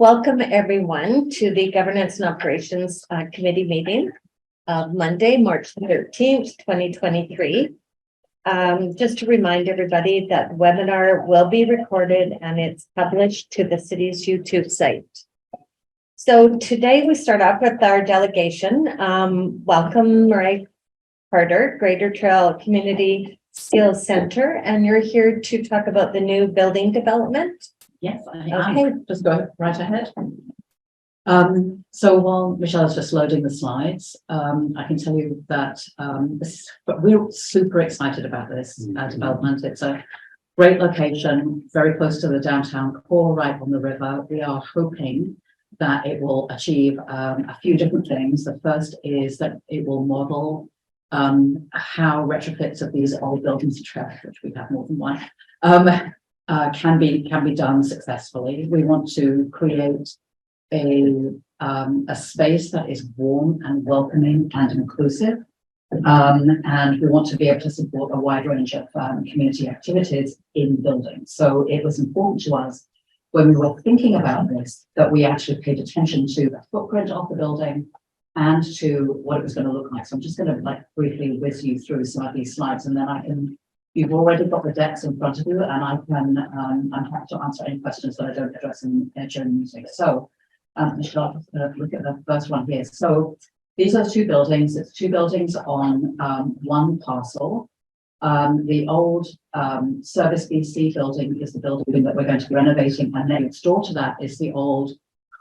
Welcome everyone to the Governance and Operations Committee meeting of Monday, March 13th, 2023. Just to remind everybody that the webinar will be recorded and it's published to the city's YouTube site. So today we start off with our delegation. Welcome, Murray Carter, Greater Trail Community Skills Center, and you're here to talk about the new building development. Yes, I am. Just go right ahead. So while Michelle is just loading the slides, I can tell you that we're super excited about this development. It's a great location, very close to the downtown core, right on the river. We are hoping that it will achieve a few different things. The first is that it will model how retrofits of these old buildings, which we have more than one, can be done successfully. We want to create a space that is warm and welcoming and inclusive, and we want to be able to support a wide range of community activities in buildings. So it was important to us when we were thinking about this that we actually paid attention to the footprint of the building and to what it was going to look like. So I'm just going to briefly whiz you through some of these slides, and then you've already got the decks in front of you, and I'm happy to answer any questions that I don't address during the meeting. So, Michelle, I'm just going to look at the first one here. So these are two buildings. It's two buildings on one parcel. The old Service BC building is the building that we're going to be renovating, and next door to that is the old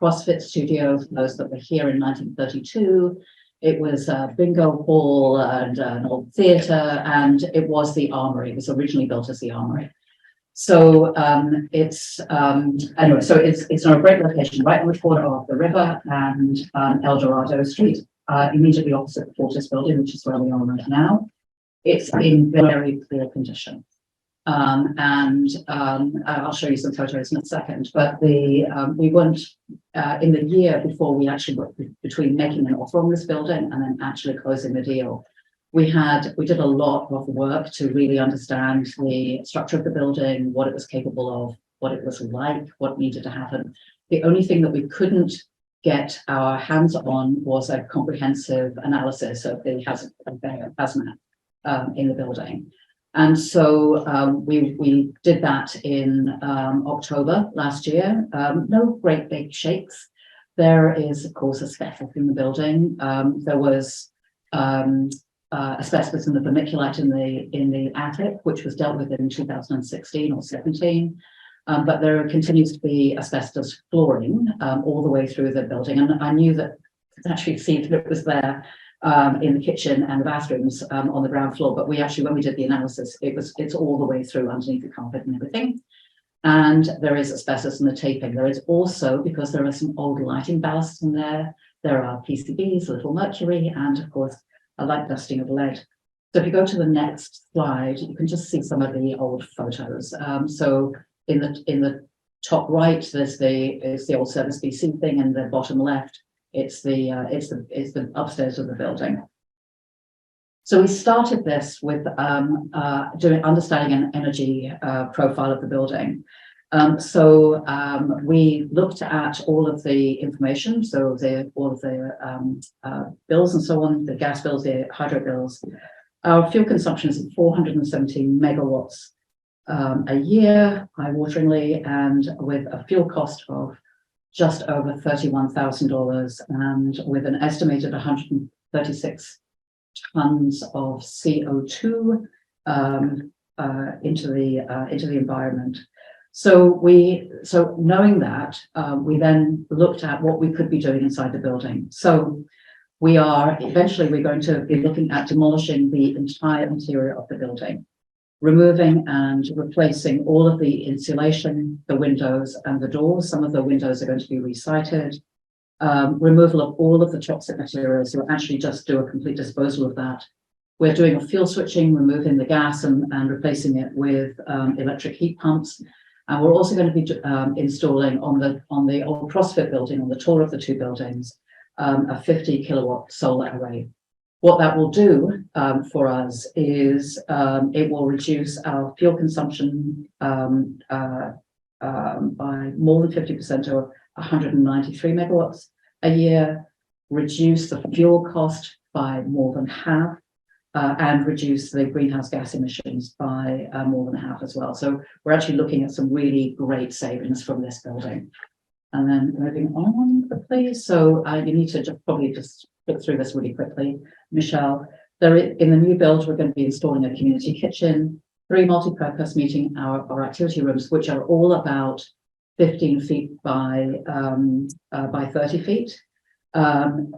CrossFit studio. For those that were here in 1932. It was a bingo hall and an old theatre, and it was the armory. It was originally built as the armory. So it's anyway. So it's on a great location, right on the corner of the river and El Dorado Street, immediately opposite the Fortis building, which is where we are right now. It's in very poor condition, and I'll show you some photos in a second. But we weren't in the year before we actually worked between making an offer on this building and then actually closing the deal. We did a lot of work to really understand the structure of the building, what it was capable of, what it was like, what needed to happen. The only thing that we couldn't get our hands on was a comprehensive analysis of the hazmat in the building. And so we did that in October last year. No great big shakes. There is, of course, asbestos in the building. There was asbestos in the vermiculite in the attic, which was dealt with in 2016 or 17. But there continues to be asbestos flooring all the way through the building. And I knew that actually see if it was there in the kitchen and the bathrooms on the ground floor, but we actually, when we did the analysis, it's all the way through underneath the carpet and everything. And there is asbestos in the taping. There is also, because there are some old lighting ballasts in there, there are PCBs, little mercury, and of course a light dusting of lead. So if you go to the next slide, you can just see some of the old photos. So in the top right, there's the old Service BC thing, and the bottom left, it's the upstairs of the building. So we started this with understanding an energy profile of the building. We looked at all of the information, so all of the bills and so on, the gas bills, the hydro bills. Our fuel consumption is 470 megawatts a year, eye-wateringly, and with a fuel cost of just over $31,000, and with an estimated 136 tons of CO2 into the environment. So knowing that, we then looked at what we could be doing inside the building. So we're going to be looking at demolishing the entire interior of the building, removing and replacing all of the insulation, the windows and the doors. Some of the windows are going to be recited. Removal of all of the toxic materials. We'll actually just do a complete disposal of that. We're doing a fuel switching, removing the gas and replacing it with electric heat pumps. And we're also going to be installing on the old CrossFit building, on the taller of the two buildings, a 50 kilowatt solar array. What that will do for us is it will reduce our fuel consumption by more than 50%, or 193 megawatts a year, reduce the fuel cost by more than half, and reduce the greenhouse gas emissions by more than half as well. So we're actually looking at some really great savings from this building. And then moving on, please. So you need to probably just look through this really quickly, Michelle. In the new build, we're going to be installing a community kitchen, 3 multi-purpose meeting or activity rooms, which are all about 15 feet by 30 feet.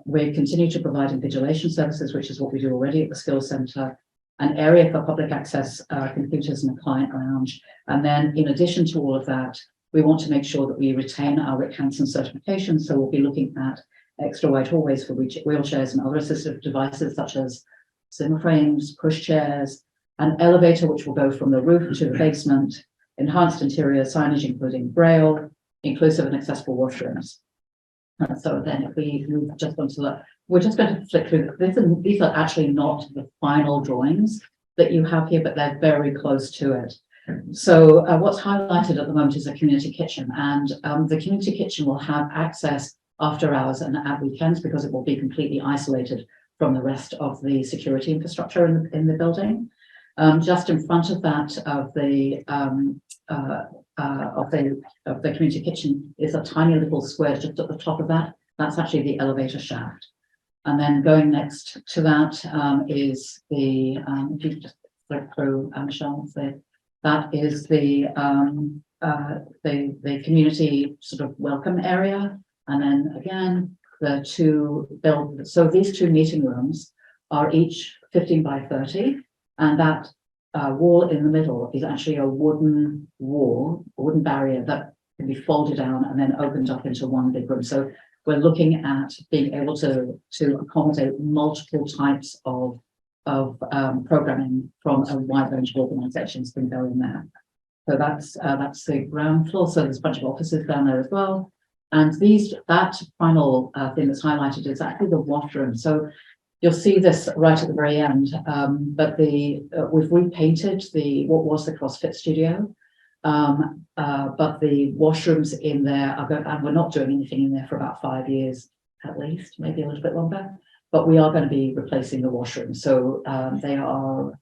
We continue to provide invigilation services, which is what we do already at the Skills Centre, an area for public access computers and a client lounge. And then in addition to all of that, we want to make sure that we retain our Rick Hansen certification. So we'll be looking at extra wide hallways for wheelchairs and other assistive devices such as Zimmer frames, push chairs, an elevator which will go from the roof to the basement, enhanced interior signage including Braille, inclusive and accessible washrooms. So then if we move just onto that, we're just going to flick through this, and these are actually not the final drawings that you have here, but they're very close to it. So what's highlighted at the moment is a community kitchen, and the community kitchen will have access after hours and at weekends because it will be completely isolated from the rest of the security infrastructure in the building. Just in front of that, of the community kitchen is a tiny little square just at the top of that. That's actually the elevator shaft. And then going next to that is the, if you just click through, Michelle, that is the community sort of welcome area. And then again, the two build. So these two meeting rooms are each 15 by 30. And that wall in the middle is actually a wooden wall, a wooden barrier that can be folded down and then opened up into one big room. So we're looking at being able to accommodate multiple types of programming from a wide range of organizations can go in there. So that's the ground floor. So there's a bunch of offices down there as well. And that final thing that's highlighted is actually the washroom. So you'll see this right at the very end, but we've repainted what was the CrossFit studio, but the washrooms in there and we're not doing anything in there for about 5 years at least, maybe a little bit longer. But we are going to be replacing the washrooms, so they are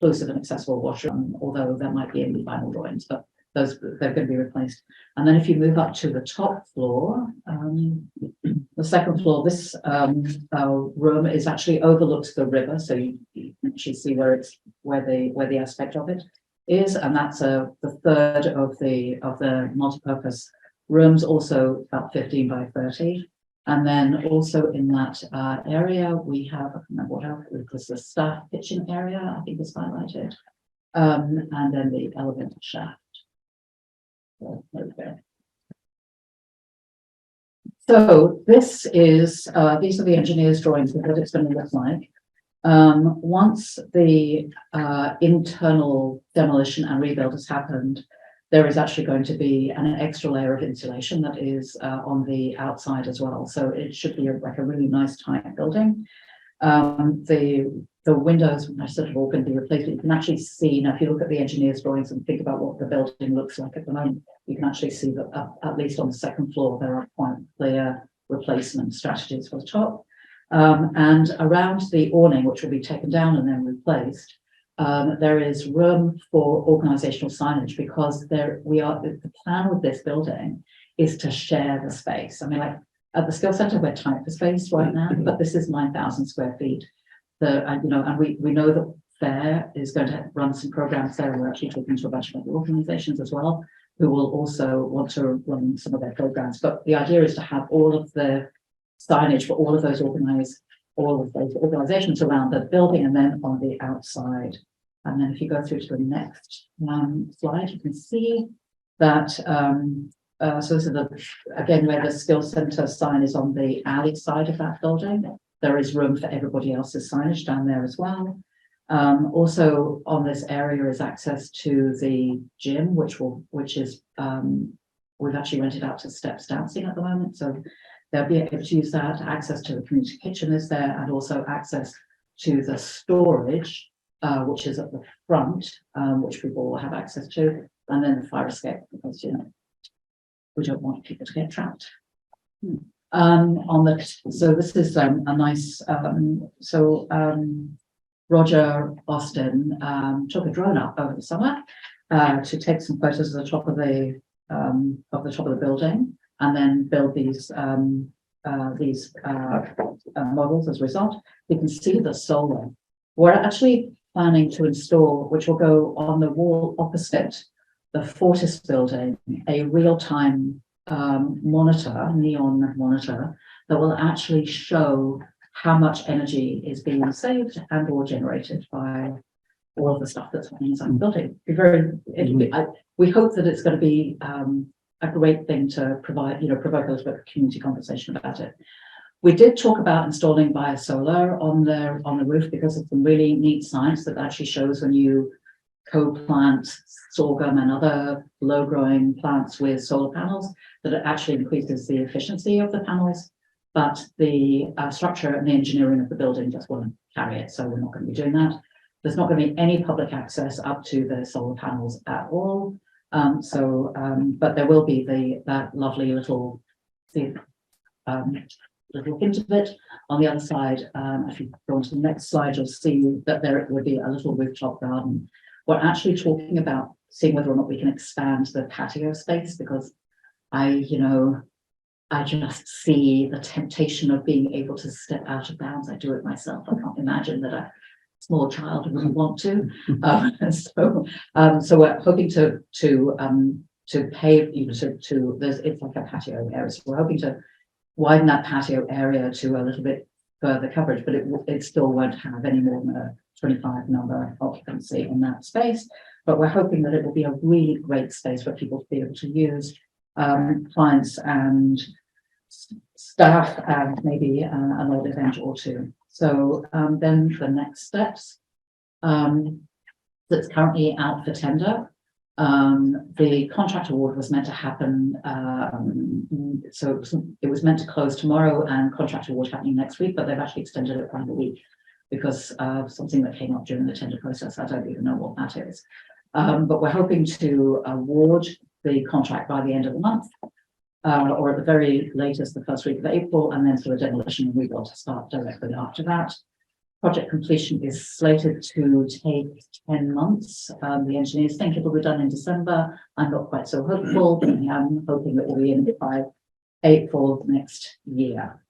inclusive and accessible washroom, although there might be in the final drawings, but they're going to be replaced. And then if you move up to the top floor, the second floor, this room is actually overlooks the river, so you can actually see where the aspect of it is, and that's the third of the multi-purpose rooms, also about 15 by 30. And then also in that area we have, I can't remember what else, because the staff kitchen area I think is highlighted, and then the elevator shaft. So this is these are the engineer's drawings of what it's going to look like. Once the internal demolition and rebuild has happened, there is actually going to be an extra layer of insulation that is on the outside as well. So it should be like a really nice tight building. The windows are sort of all going to be replaced. You can actually see, now if you look at the engineer's drawings and think about what the building looks like at the moment, you can actually see that at least on the second floor, there are quite clear replacement strategies for the top. And around the awning, which will be taken down and then replaced, there is room for organizational signage because the plan with this building is to share the space. I mean, like at the Skills Centre, we're tight for space right now, but this is 9,000 square feet. And we know that FAIR is going to run some programs there. We're actually talking to a bunch of other organizations as well, who will also want to run some of their programs. But the idea is to have all of the signage for all of those organizations around the building and then on the outside. And then if you go through to the next slide, you can see that, so this is again, where the Skills Centre sign is on the alley side of that building. There is room for everybody else's signage down there as well. Also on this area is access to the gym, which is we've actually rented out to Steps Dancing at the moment. So they'll be able to use that. Access to the community kitchen is there, and also access to the storage, which is at the front, which people will have access to. and then the fire escape, because, you know, we don't want people to get trapped. So this is a nice, Roger Austin took a drone up over the summer to take some photos of the top of the building, and then build these models as a result. You can see the solar. We're actually planning to install, which will go on the wall opposite the Fortis building, a real-time neon monitor that will actually show how much energy is being saved and or generated by all of the stuff that's happening inside the building. We hope that it's going to be a great thing to provide, provoke a little bit of community conversation about it. We did talk about installing biosolar on the roof because of some really neat science that actually shows when you co-plant sorghum and other low-growing plants with solar panels, that it actually increases the efficiency of the panels, but the structure and the engineering of the building just won't carry it, so we're not going to be doing that. There's not going to be any public access up to the solar panels at all, but there will be that lovely little hint of it. On the other side, if you go on to the next slide, you'll see that there would be a little rooftop garden. We're actually talking about seeing whether or not we can expand the patio space, because I just see the temptation of being able to step out of bounds. I do it myself. I can't imagine that a small child wouldn't want to. So we're hoping to pave, it's like a patio area. So we're hoping to widen that patio area to a little bit further coverage, but it still won't have any more than a 25 number occupancy in that space. But we're hoping that it will be a really great space for people to be able to use, clients and staff, and maybe an odd event or two. So then the next steps, that's currently out for tender. The contract award was meant to happen, so it was meant to close tomorrow and contract award happening next week, but they've actually extended it by a week because of something that came up during the tender process. I don't even know what that is. But we're hoping to award the contract by the end of the month, or at the very latest, the first week of April, and then for the demolition and rebuild to start directly after that. Project completion is slated to take 10 months. The engineers think it will be done in December. I'm not quite so hopeful, but I'm hoping that we'll be in by April next year.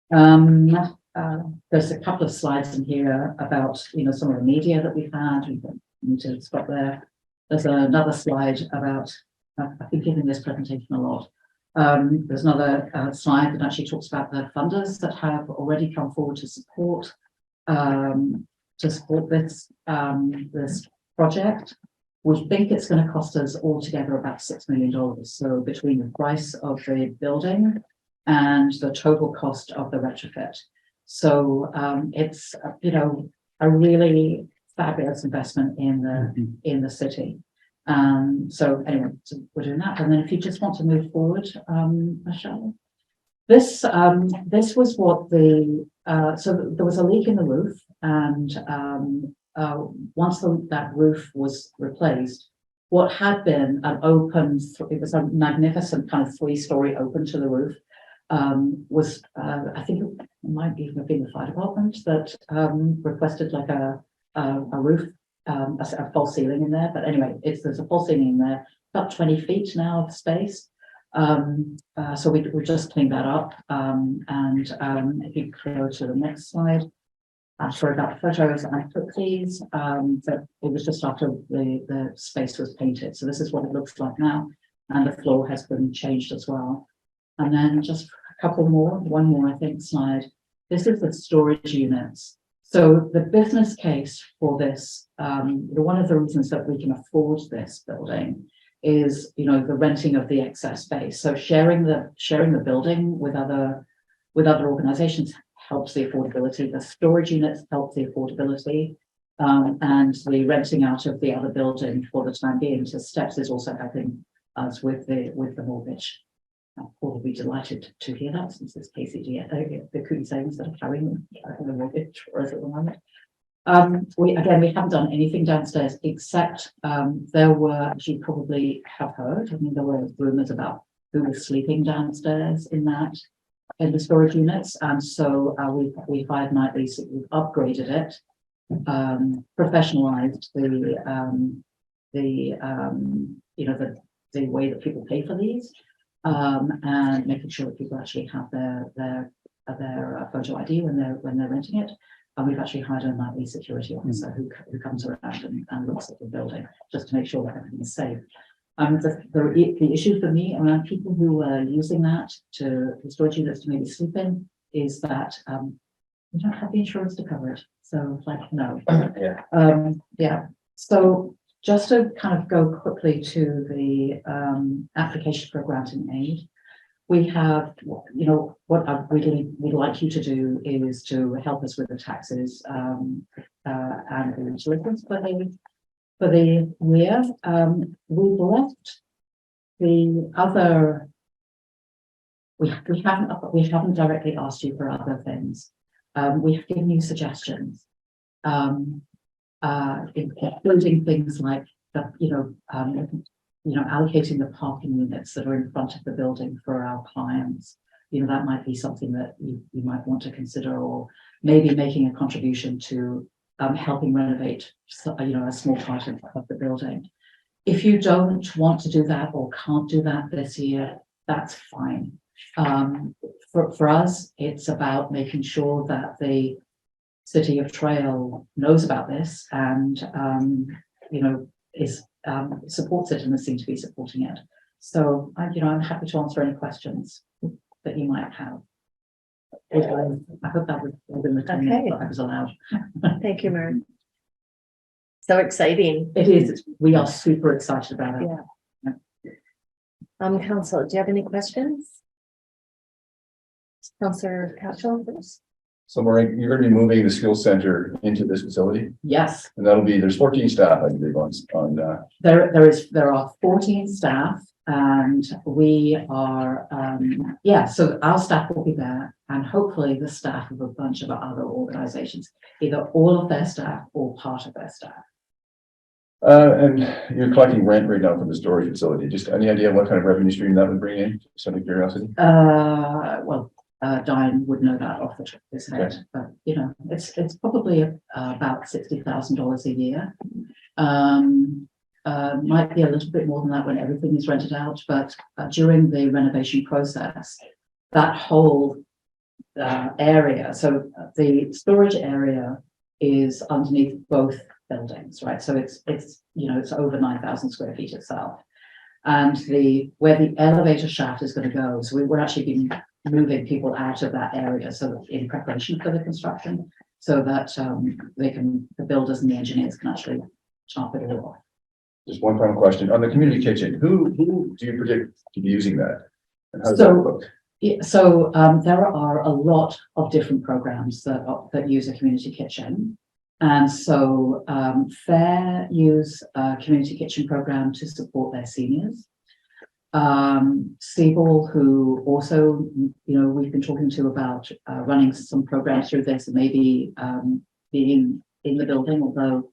There's a couple of slides in here about some of the media that we've had. We don't need to stop there. There's another slide about, I've been giving this presentation a lot. There's another slide that actually talks about the funders that have already come forward to support this this project. We think it's going to cost us altogether about $6 million. So between the price of the building and the total cost of the retrofit. So it's a really fabulous investment in the city. So anyway, so we're doing that. And then if you just want to move forward, Michelle. This was what so there was a leak in the roof, and once that roof was replaced, what had been an open, it was a magnificent kind of 3-story open to the roof, was I think it might even have been the fire department that requested like a roof, a false ceiling in there. But anyway, there's a false ceiling in there, about 20 feet now of space. So we just cleaned that up, and if you go to the next slide, sorry about the photos I took these, but it was just after the space was painted. So this is what it looks like now, and the floor has been changed as well. And then just a couple more, one more I think slide. This is the storage units. So the business case for this, one of the reasons that we can afford this building is, the renting of the excess space. So sharing the building with other organizations helps the affordability. The storage units help the affordability, and the renting out of the other building for the time being to Steps is also helping us with the mortgage. Paul will be delighted to hear that, since it's KCG, the Coombe Savings that are carrying the mortgage for us at the moment. We haven't done anything downstairs except, there were, as you probably have heard, I mean, there were rumors about who was sleeping downstairs in the storage units. And so, we hired nightly, so we've upgraded it, professionalized the way that people pay for these, and making sure that people actually have their photo ID when they're renting it. And we've actually hired a nightly security officer who comes around and looks at the building just to make sure that everything is safe. The issue for me around people who are using that the storage units to maybe sleep in is that we don't have the insurance to cover it. So no. Yeah. So just to kind of go quickly to the application for grant and aid. We have, what I really would like you to do is to help us with the taxes and the utilities for the year. We've left the other. We haven't directly asked you for other things. We have given you suggestions, including things like allocating the parking units that are in front of the building for our clients. That might be something that you might want to consider, or maybe making a contribution to helping renovate, a small part of the building. If you don't want to do that or can't do that this year, that's fine. For us, it's about making sure that the City of Trail knows about this and, supports it and seems to be supporting it. So, I'm happy to answer any questions that you might have. I hope that was within the 10 minutes that I was allowed. Thank you, Mary. So exciting. It is. We are super excited about it. Yeah. Council, do you have any questions? Councillor Cashel first. So Maureen, you're going to be moving the skills center into this facility, Yes. and there's 14 staff, I believe, on There are 14 staff, and we are, so our staff will be there, and hopefully the staff of a bunch of other organizations, either all of their staff or part of their staff. and you're collecting rent right now from the storage facility. Just any idea what kind of revenue stream that would bring in? Just out of curiosity. Diane would know that off the top of his head, but it's probably about $60,000 a year. Might be a little bit more than that when everything is rented out, but during the renovation process, that whole area, so the storage area is underneath both buildings, right? So it's over 9,000 square feet itself, and where the elevator shaft is going to go. So we're actually been moving people out of that area, so in preparation for the construction, so that the builders and the engineers can actually chop it all off. Just one final question on the community kitchen. Who do you predict to be using that? And how does So- that look? Yeah, so there are a lot of different programs that use a community kitchen. And so FAIR use a community kitchen program to support their seniors. Siebel, who also, we've been talking to about running some programs through this and maybe being in the building, although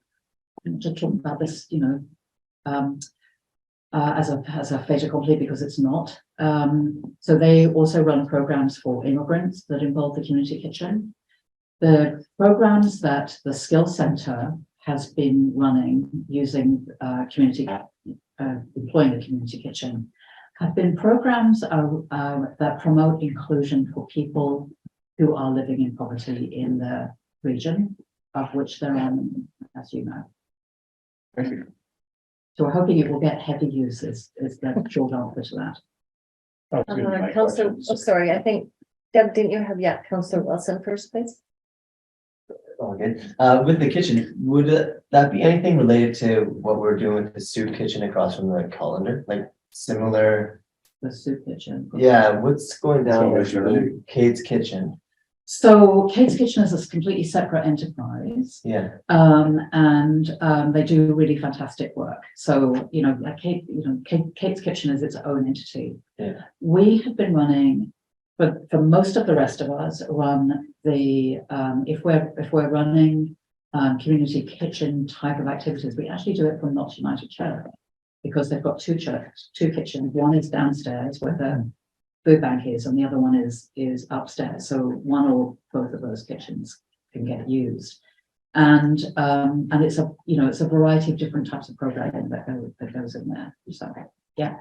I'm just talking about this, as a fait accompli, because it's not. So they also run programs for immigrants that involve the community kitchen. The programs that the Skills Centre has been running using employing the community kitchen have been programs that promote inclusion for people who are living in poverty in the region, of which there are many, as you know. Thank you. So we're hoping it will get heavy use is the short answer to that. Councillor, sorry, I think, Deb, didn't you have Councillor Wilson first, please? All good. With the kitchen, would that be anything related to what we're doing with the soup kitchen across from the colander? Like similar? The soup kitchen. Yeah, what's going down with Similar. Kate's Kitchen? So Kate's Kitchen is a completely separate enterprise. Yeah. They do really fantastic work. So, like Kate's Kitchen is its own entity. Yeah. We have been running, but for most of the rest of us, run the if we're running community kitchen type of activities, we actually do it from Knox United Church, because they've got two kitchens. One is downstairs where the food bank is, and the other one is upstairs. So one or both of those kitchens can get used. And it's a variety of different types of programming that goes in there. So yeah.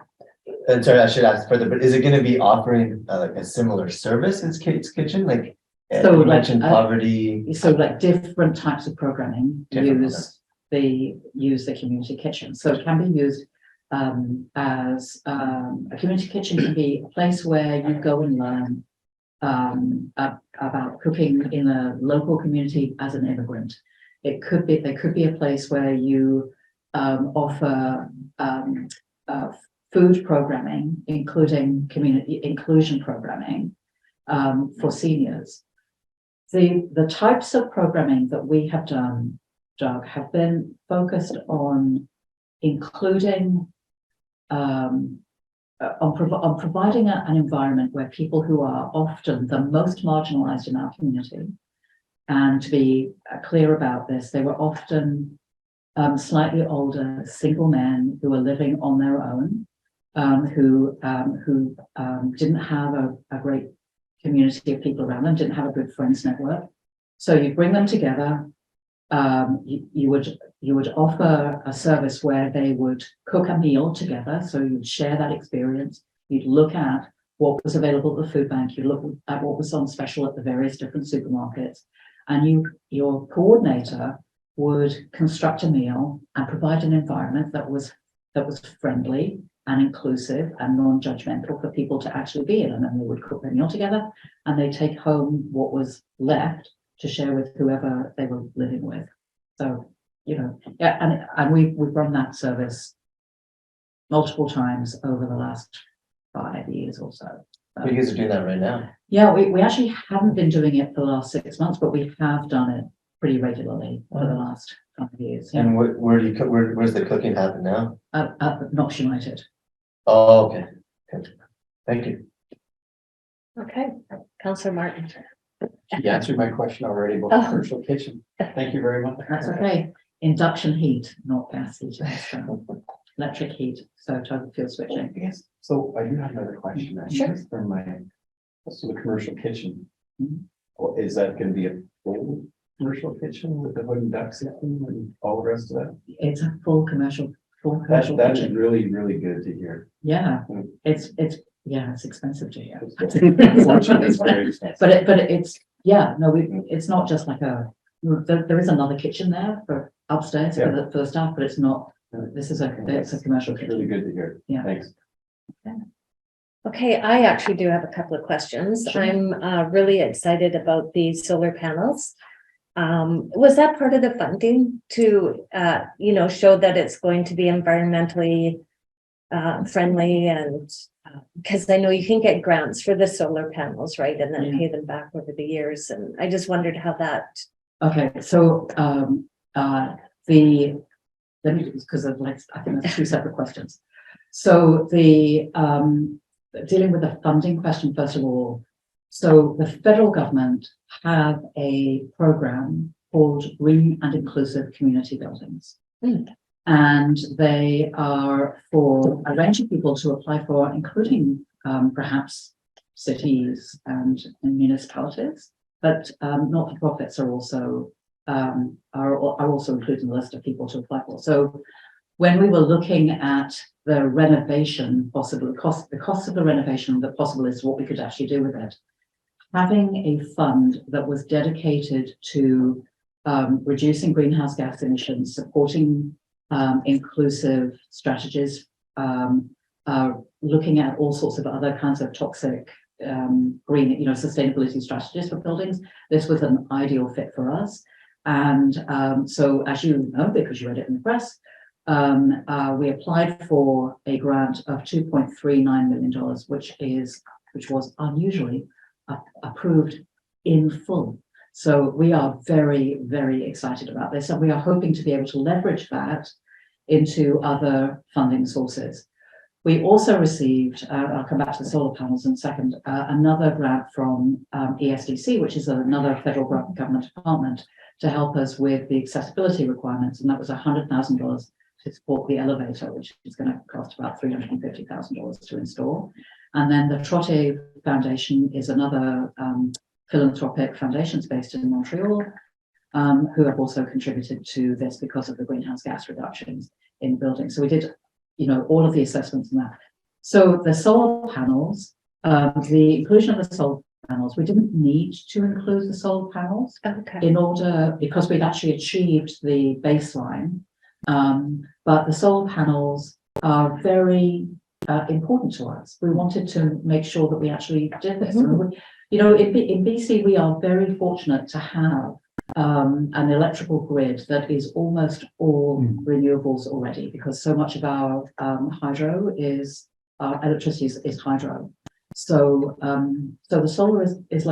And sorry, I should ask further, but is it gonna be offering like a similar service as Kate's Kitchen, like? So, You like, mentioned poverty. So like different types of programming Different use the community kitchen. So it can be used as a community kitchen can be a place where you go and learn about cooking in a local community as an immigrant. There could be a place where you offer food programming, including community inclusion programming for seniors. The types of programming that we have done, Doug, have been focused on including on providing an environment where people who are often the most marginalized in our community, and to be clear about this, they were often slightly older single men who were living on their own, who didn't have a great community of people around them, didn't have a good friends network. So you bring them together. You would offer a service where they would cook a meal together. So you'd share that experience. You'd look at what was available at the food bank. You look at what was on special at the various different supermarkets, and your coordinator would construct a meal and provide an environment that was friendly and inclusive and non-judgmental for people to actually be in. And then they would cook their meal together, and they take home what was left to share with whoever they were living with. So, yeah, and we've run that service multiple times over the last 5 years or so. You guys are doing that right now. Yeah, we actually haven't been doing it for the last 6 months, but we have done it pretty regularly for the last 5 years. Yeah. And where do you cook? Where's the cooking happen now? At Knox United. Oh, okay. Good. Thank you. Okay, Councillor Martin. You answered my question already about Oh. the commercial kitchen. Thank you very much. That's okay. Induction heat, not gas heating. So electric heat, so total fuel switching. Yes. So I do have another question. Sure. From so the commercial kitchen. Mhm. Or is that gonna be a full commercial kitchen with the wooden duct system and all the rest of that? It's a full commercial That is kitchen. really, really good to hear. Yeah, Mm. it's expensive to hear. Unfortunately, it's very expensive. But it's it's not just like there is another kitchen there for upstairs for the staff, but it's not. It's a commercial It's really kitchen. good to hear. Yeah. Thanks. Okay, I actually do have a couple of questions. Sure. I'm really excited about the solar panels. Was that part of the funding to, show that it's going to be environmentally friendly and because I know you can get grants for the solar panels, right? And then Yeah. pay them back over the years. And I just wondered how that. Okay, so let me, because I think there's two separate questions. So the dealing with the funding question first of all. So the federal government have a program called Green and Inclusive Community Buildings. Mm. And they are for a range of people to apply for, including perhaps cities and municipalities, but not-for-profits are also included in the list of people to apply for. So when we were looking at the renovation, the cost of the renovation, the possible is what we could actually do with it. Having a fund that was dedicated to reducing greenhouse gas emissions, supporting inclusive strategies, looking at all sorts of other kinds of toxic green, sustainability strategies for buildings. This was an ideal fit for us. And so, as you know, because you read it in the press, we applied for a grant of $2.39 million, which was unusually approved in full. So we are very, very excited about this, and we are hoping to be able to leverage that into other funding sources. We also received, I'll come back to the solar panels in a second, another grant from ESDC, which is another federal government department to help us with the accessibility requirements, and that was $100,000 to support the elevator, which is going to cost about $350,000 to install. And then the Trotte Foundation is another philanthropic foundations based in Montreal, who have also contributed to this because of the greenhouse gas reductions in buildings. So we did, all of the assessments and that. So the solar panels, the inclusion of the solar panels, we didn't need to include the solar panels Okay. in order, because we'd actually achieved the baseline. But the solar panels are very important to us. We wanted to make sure that we actually did this. In BC, we are very fortunate to have an electrical grid that is almost all renewables already, because so much of our hydro is electricity is hydro. So the solar is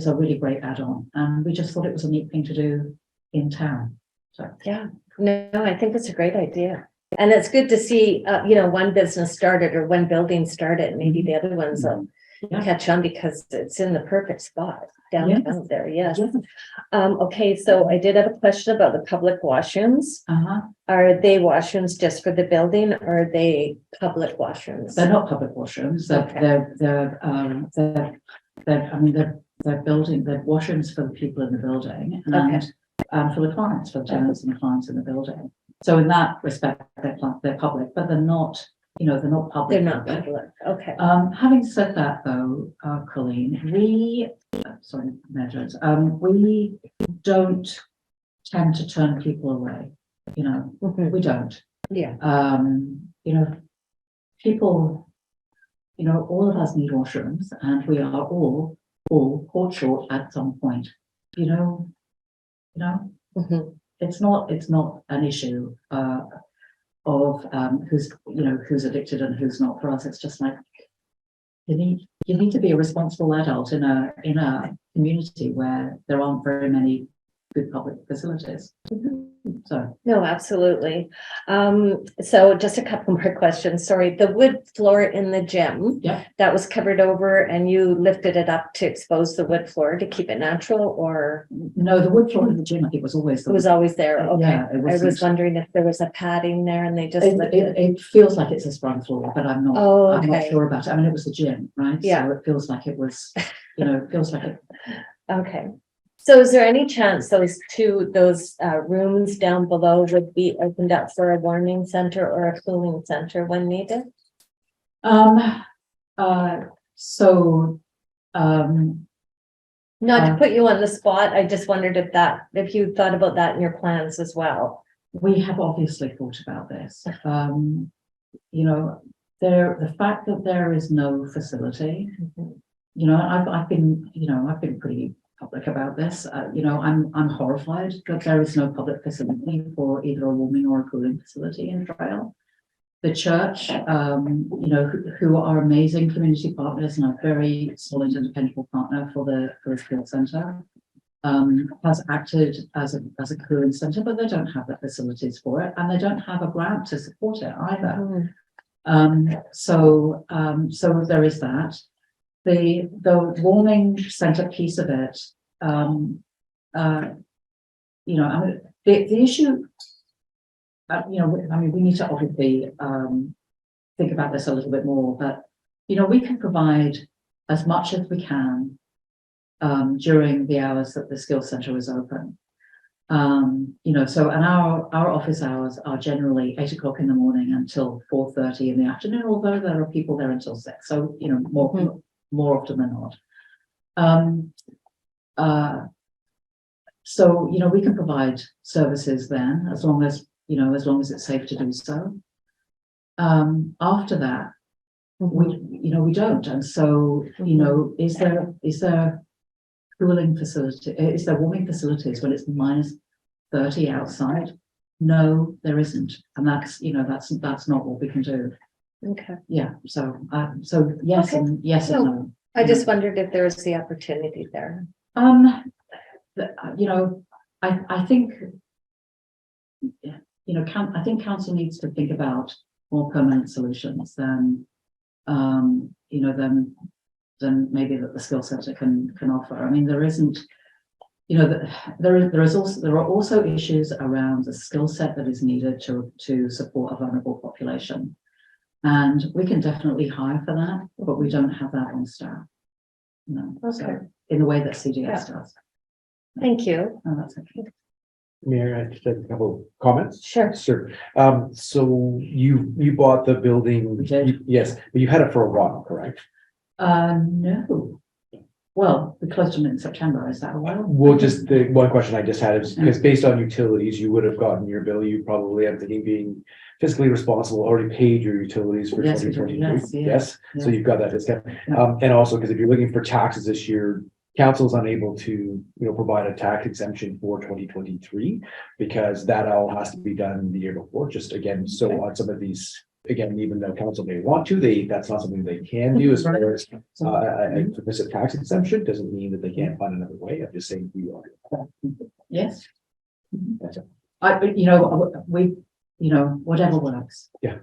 a really great add-on, and we just thought it was a neat thing to do in town. So Yeah, no, I think it's a great idea. And it's good to see, one business started or one building started, maybe the other ones will Yeah. catch on because it's in the perfect spot downtown there, yes. Yes. Okay, so I did have a question about the public washrooms. Uh-huh. Are they washrooms just for the building or are they public washrooms? They're not public washrooms. Okay. They're building, they're washrooms for the people in the building and for the clients, for the tenants and the clients in the building. So in that respect, they're public, but they're not, they're not public. They're not public, okay. Having said that, though, Colleen, we don't tend to turn people away. Mhm. We don't. Yeah, People, all of us need washrooms, and we are all caught short at some point. Mhm. It's not an issue of who's addicted and who's not. For us, it's just like you need to be a responsible adult in a community where there aren't very many good public facilities. So no, absolutely. So just a couple more questions. Sorry, the wood floor in the gym. Yeah. That was covered over and you lifted it up to expose the wood floor to keep it natural, or no, the wood floor in the gym, I think, was always it was always there? Okay. Yeah, it I was wasn't. wondering if there was a padding there and they just lifted it. It feels like it's a sprung floor, but I'm not. Oh, I'm not okay. sure about it. I mean, it was the gym, right? Yeah. So it feels like it was. It feels like it. Okay. So is there any chance those rooms down below would be opened up for a warming center or a cooling center when needed? Not to put you on the spot, I just wondered if you thought about that in your plans as well. We have obviously thought about this. The fact that there is no facility, I've been pretty public about this. I'm horrified that there is no public facility for either a warming or a cooling facility in Trail. The church, who are amazing community partners and a very solid and dependable partner for the skills centre, has acted as a cooling centre, but they don't have the facilities for it, and they don't have a grant to support it either. So there is that. The warming centre piece of it, the issue. We need to obviously think about this a little bit more, but we can provide as much as we can during the hours that the skills centre is open. And our office hours are generally 8 o'clock in the morning until 4:30 in the afternoon, although there are people there until 6. So more often than not. So we can provide services then, as long as it's safe to do so. After that, we don't. And so, is there cooling facility? Is there warming facilities when it's -30 outside? No, there isn't. And that's not what we can do. Okay. Yeah. So yes, Okay. and yes and no. I just wondered if there was the opportunity there. I think. I think council needs to think about more permanent solutions than maybe that the skill centre can offer. I mean, there isn't, you know, there are also issues around the skill set that is needed to support a vulnerable population. And we can definitely hire for that, but we don't have that on staff. No, so Okay. in the way that CDS does. Thank you. Oh, that's okay. Mayor, I just have a couple comments. Sure. Sure. So you bought the building. We did. Yes, but you had it for a while, correct? No. Well, we closed them in September, is that a while? Well, just the one question I just had is because based on utilities, you would have gotten your bill. You probably, I'm thinking, being fiscally responsible, already paid your utilities for Yes, we did. 2023. Yes, Yes, so yeah. you've got that discount. Yeah. And also because if you're looking for taxes this year, council's unable to, provide a tax exemption for 2023 because that all has to be done the year before. Just again, so on some of these, again, even though council may want to, that's not something they can do as far as a permissive tax exemption doesn't mean that they can't find another way. I'm just saying we are. Yes. That's it. Whatever works. Yeah.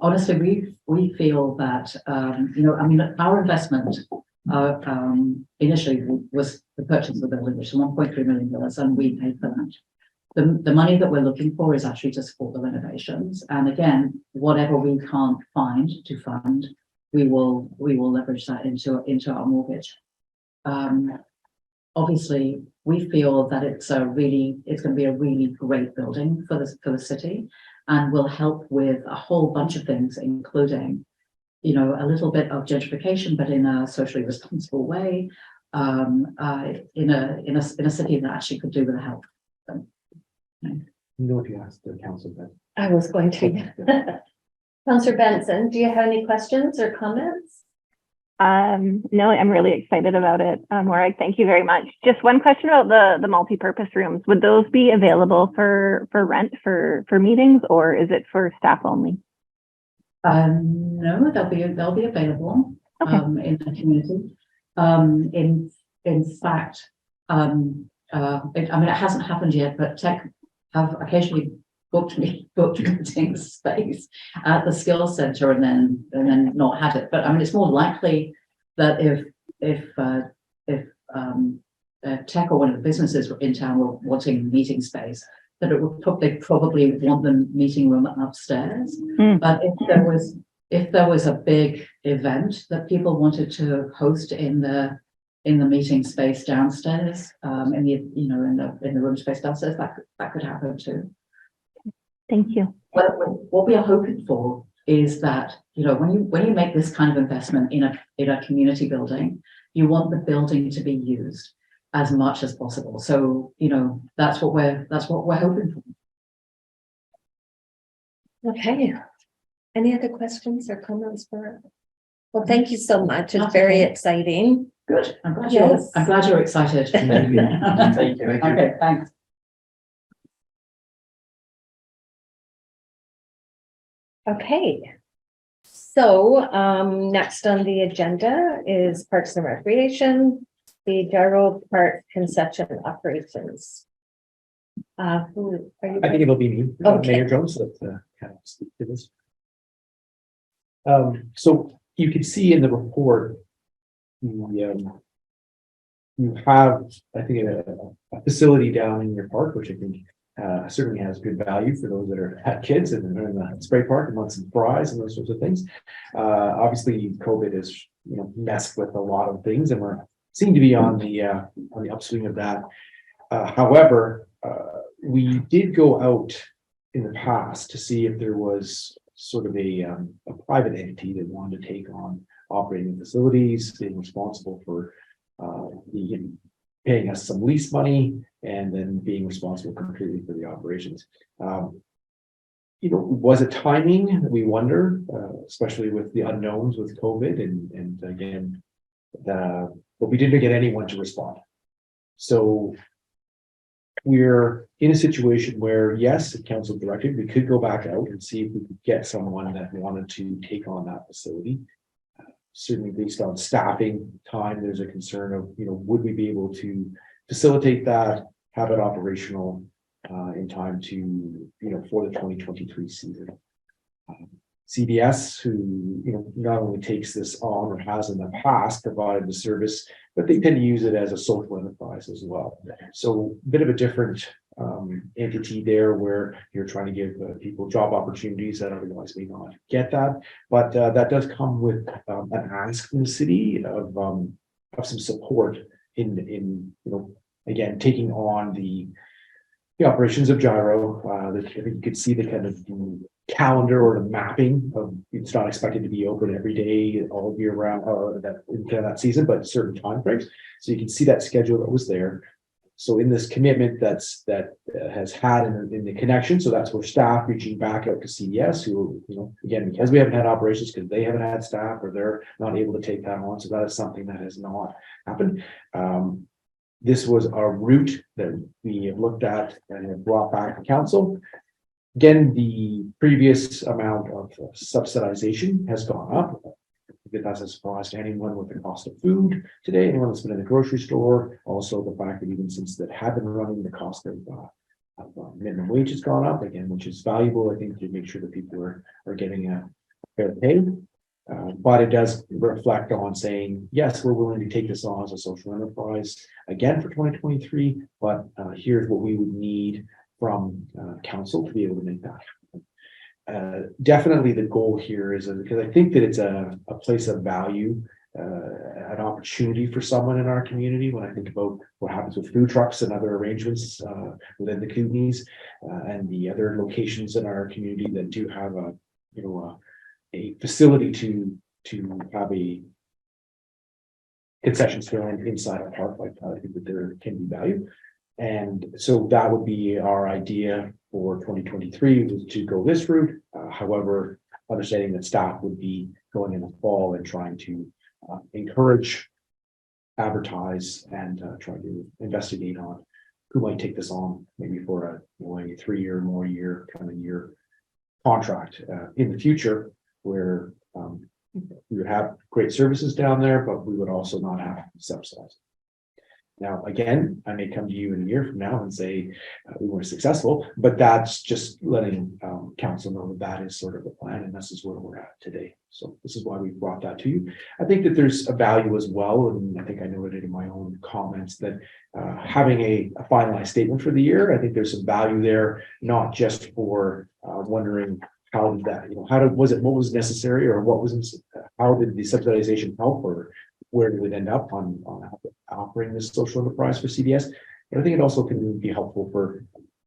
Honestly, we feel that, our investment, initially was the purchase of the building, which is $1.3 million, and we paid for that. The money that we're looking for is actually to support the renovations. And again, whatever we can't find to fund, we will leverage that into our mortgage. Obviously, we feel that it's going to be a really great building for the city and will help with a whole bunch of things, including, a little bit of gentrification, but in a socially responsible way, in a city that actually could do with help. If you ask the council that. I was going to. Councillor Benson, do you have any questions or comments? No, I'm really excited about it. Morag, thank you very much. Just one question about the multi-purpose rooms. Would those be available for rent for meetings, or is it for staff only? No, they'll be available in the community. In fact, it hasn't happened yet, but Tech have occasionally booked meeting space at the skills center and then not had it. But it's more likely that if Tech or one of the businesses in town were wanting meeting space, that they'd probably want the meeting room upstairs. But if there was a big event that people wanted to host in the meeting space downstairs, in the room space downstairs, that could happen too. Thank you. What we are hoping for is that, when you make this kind of investment in a community building, you want the building to be used as much as possible. So, that's what we're hoping for. Okay. Any other questions or comments for? Well, thank you so much. It's very exciting. Good. I'm glad Yes. you're excited. Thank you. Okay, thanks. Okay. So, next on the agenda is Parks and Recreation, the Darrell Park concession operations. Who are you? I think it'll be me, Okay. Mayor Jones, that kind of speak to this. So you can see in the report, you have, I think, a facility down in your park, which I think certainly has good value for those that have kids and are in the spray park and want some fries and those sorts of things. Obviously, COVID has messed with a lot of things, and we're seem to be on the upswing of that. However, we did go out in the past to see if there was sort of a private entity that wanted to take on operating facilities, being responsible for paying us some lease money, and then being responsible completely for the operations. Was it timing? We wonder, especially with the unknowns with COVID, and again, but we didn't get anyone to respond. So we're in a situation where, yes, the council directed, we could go back out and see if we could get someone that wanted to take on that facility. Certainly based on staffing time, there's a concern of, would we be able to facilitate that, have it operational in time to, for the 2023 season. CDS, who, not only takes this on or has in the past provided the service, but they tend to use it as a social enterprise as well. So a bit of a different entity there where you're trying to give people job opportunities that otherwise may not get that. But that does come with an ask from the city of some support in again, taking on the operations of Gyro. I think you could see the kind of calendar or the mapping of, it's not expected to be open every day all year round or that season, but certain timeframes. So you can see that schedule that was there. So in this commitment that has had in the connection, so that's where staff reaching back out to CDS, who, again, because we haven't had operations, because they haven't had staff or they're not able to take that on. So that is something that has not happened. This was a route that we have looked at and have brought back to council. Again, the previous amount of subsidization has gone up. That's a surprise to anyone with the cost of food today, anyone that's been in the grocery store. Also, the fact that even since that have been running, the cost of minimum wage has gone up again, which is valuable, I think, to make sure that people are getting a fair pay. But it does reflect on saying, yes, we're willing to take this on as a social enterprise again for 2023, but here's what we would need from council to be able to make that happen. Definitely the goal here is, because I think that it's a place of value, an opportunity for someone in our community. When I think about what happens with food trucks and other arrangements within the Kootenays and the other locations in our community that do have a facility to have a concession stand inside a park like that, I think that there can be value. And so that would be our idea for 2023, was to go this route. However, understanding that staff would be going in the fall and trying to encourage, advertise, and try to investigate on who might take this on, maybe for a 3 or more year contract in the future, where we would have great services down there, but we would also not have to subsidize. Now, again, I may come to you in a year from now and say we were successful, but that's just letting council know that is sort of the plan, and this is where we're at today. So this is why we brought that to you. I think that there's a value as well, and I think I noted in my own comments that having a finalized statement for the year, I think there's some value there, not just for wondering how did that, what was necessary, or how did the subsidization help, or where did it end up on operating this social enterprise for CDS. And I think it also can be helpful for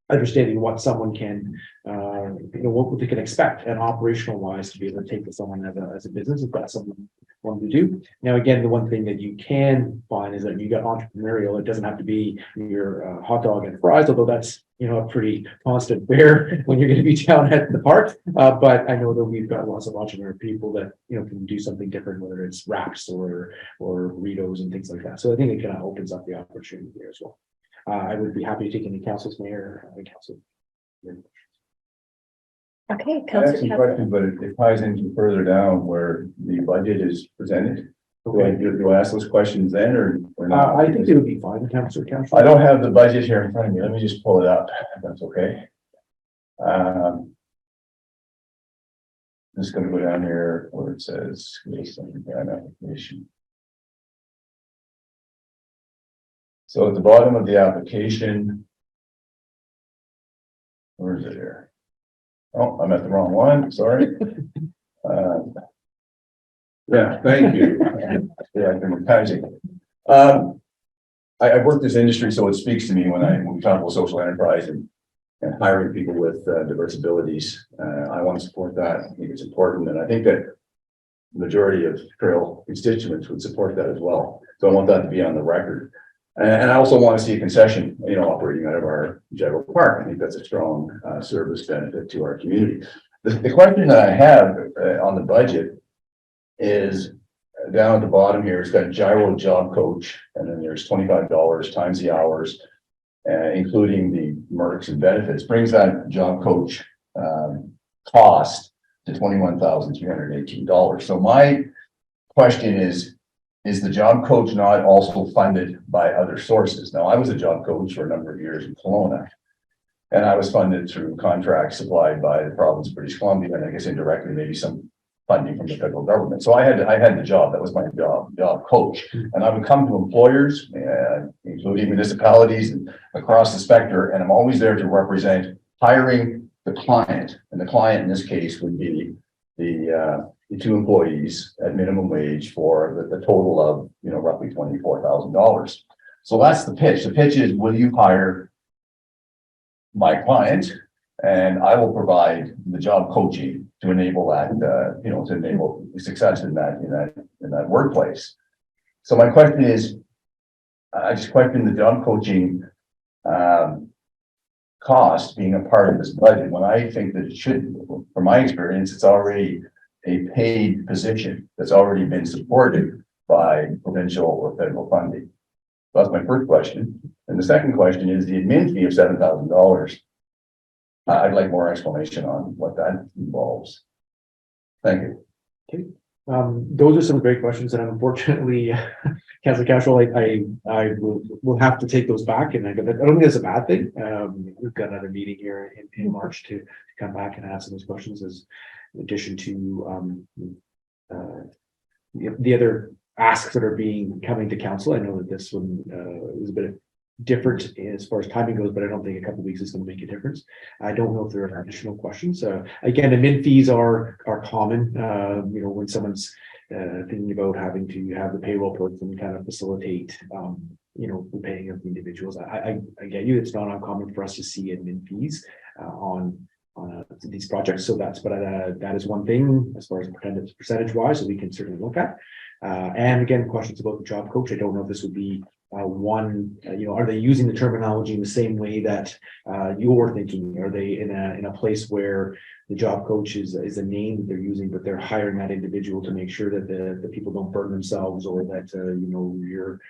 understanding what someone can, what they can expect and operational wise to be able to take this on as a business, if that's something you want to do. Now, again, the one thing that you can find is that you got entrepreneurial. It doesn't have to be your hot dog and fries, although that's, a pretty constant fare when you're going to be down at the park. But I know that we've got lots of entrepreneurial people that, can do something different, whether it's wraps or burritos and things like that. So I think it kind of opens up the opportunity there as well. I would be happy to take any council's mayor, council. Okay, I have Councillor some Cavanagh. questions, but it ties into further down where the budget is presented. Do I ask those questions then or not? I think it would be fine, councillor. I don't have the budget here in front of me. Let me just pull it up, if that's okay. Just gonna go down here where it says grant application. So at the bottom of the application, where is it here? Oh, I'm at the wrong one, sorry. Yeah, thank you. Yeah, I've been panicking. I work this industry, so it speaks to me when we talk about social enterprise and hiring people with diverse abilities. I want to support that. I think it's important, and I think that the majority of Trail constituents would support that as well. So I want that to be on the record. And I also want to see a concession, operating out of our Gyro Park. I think that's a strong service benefit to our community. The question that I have on the budget is down at the bottom here. It's got Gyro Job Coach, and then there's $25 times the hours, including the mercs and benefits, brings that Job Coach cost to $21,318. So my question is the Job Coach not also funded by other sources? Now, I was a job coach for a number of years in Kelowna, And I was funded through contracts supplied by the province of British Columbia, and I guess indirectly, maybe some funding from the federal government. So I had the job, that was my job coach. And I would come to employers, including municipalities and across the spectrum, and I'm always there to represent hiring the client. And the client in this case would be the two employees at minimum wage for the total of, roughly $24,000. So that's the pitch. The pitch is, will you hire my client? And I will provide the job coaching to enable that, to enable success in that workplace. So my question is, I just question the job coaching cost being a part of this budget, when I think that it should, from my experience, it's already a paid position that's already been supported by provincial or federal funding. So that's my first question. And the second question is the admin fee of $7,000. I'd like more explanation on what that involves. Thank you. Those are some great questions, and unfortunately, Councilor Cashel, I will have to take those back, and I don't think that's a bad thing. We've got another meeting here in March to come back and answer those questions, as in addition to the other asks that are coming to council. I know that this one is a bit different as far as timing goes, but I don't think a couple of weeks is going to make a difference. I don't know if there are additional questions. Again, admin fees are common. When someone's thinking about having to have the payroll person kind of facilitate, the paying of the individuals. I get you. It's not uncommon for us to see admin fees on these projects. So that is one thing as far as percentage wise that we can certainly look at. And again, questions about the job coach. I don't know if this would be are they using the terminology in the same way that you're thinking? Are they in a place where the job coach is a name that they're using, but they're hiring that individual to make sure that the people don't burn themselves, or that you're